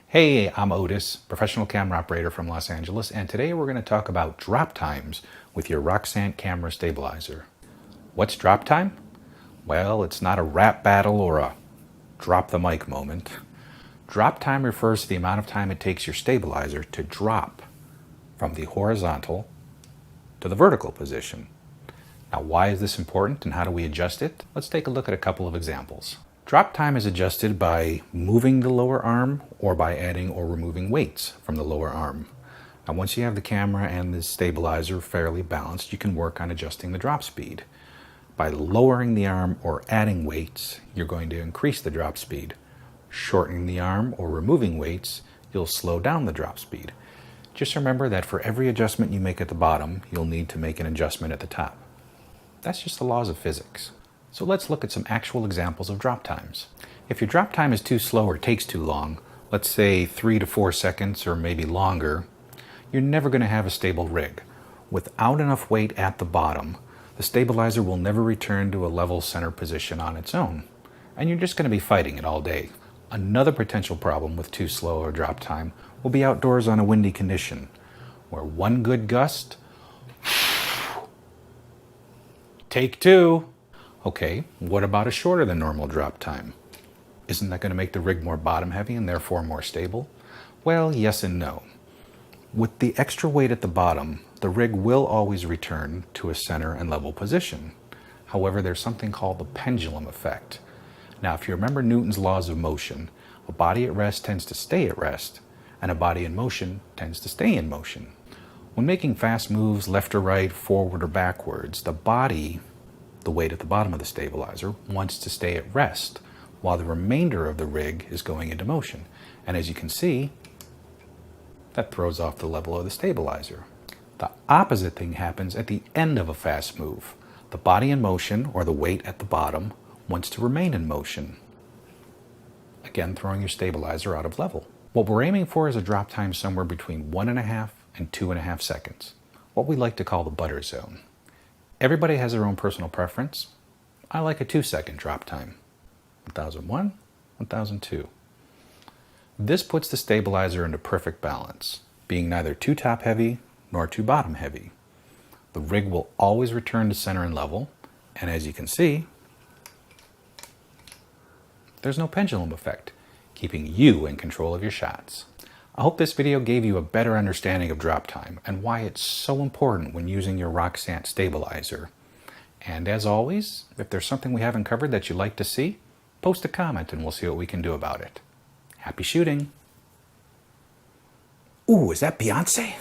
Hey, I'm Otis, professional camera operator from Los Angeles, and today we're going to talk about drop times with your Roxant camera stabilizer. What's drop time? Well, it's not a rap battle or a drop the mic moment. Drop time refers to the amount of time it takes your stabilizer to drop from the horizontal to the vertical position. Now, why is this important and how do we adjust it? Let's take a look at a couple of examples. Drop time is adjusted by moving the lower arm or by adding or removing weights from the lower arm. Now, once you have the camera and the stabilizer fairly balanced, you can work on adjusting the drop speed. By lowering the arm or adding weights, you're going to increase the drop speed. Shortening the arm or removing weights, you'll slow down the drop speed. Just remember that for every adjustment you make at the bottom, you'll need to make an adjustment at the top. That's just the laws of physics. So let's look at some actual examples of drop times. If your drop time is too slow or takes too long, let's say 3 to 4 seconds or maybe longer, you're never going to have a stable rig. Without enough weight at the bottom, the stabilizer will never return to a level center position on its own, and you're just going to be fighting it all day. Another potential problem with too slow a drop time will be outdoors on a windy condition, where one good gust, take two. Okay, what about a shorter than normal drop time? Isn't that going to make the rig more bottom heavy and therefore more stable? Well, yes and no. With the extra weight at the bottom, the rig will always return to a center and level position. However, there's something called the pendulum effect. Now, if you remember Newton's laws of motion, a body at rest tends to stay at rest, and a body in motion tends to stay in motion. When making fast moves left or right, forward or backwards, the body, the weight at the bottom of the stabilizer, wants to stay at rest while the remainder of the rig is going into motion. And as you can see, that throws off the level of the stabilizer. The opposite thing happens at the end of a fast move. The body in motion, or the weight at the bottom, wants to remain in motion, again throwing your stabilizer out of level. What we're aiming for is a drop time somewhere between 1.5 and 2.5 seconds, what we like to call the butter zone. Everybody has their own personal preference. I like a 2-second drop time. 1001, 1002. This puts the stabilizer into perfect balance, being neither too top heavy nor too bottom heavy. The rig will always return to center and level, and as you can see, there's no pendulum effect, keeping you in control of your shots. I hope this video gave you a better understanding of drop time and why it's so important when using your Roxant stabilizer. And as always, if there's something we haven't covered that you'd like to see, post a comment and we'll see what we can do about it. Happy shooting! Ooh, is that Beyonce?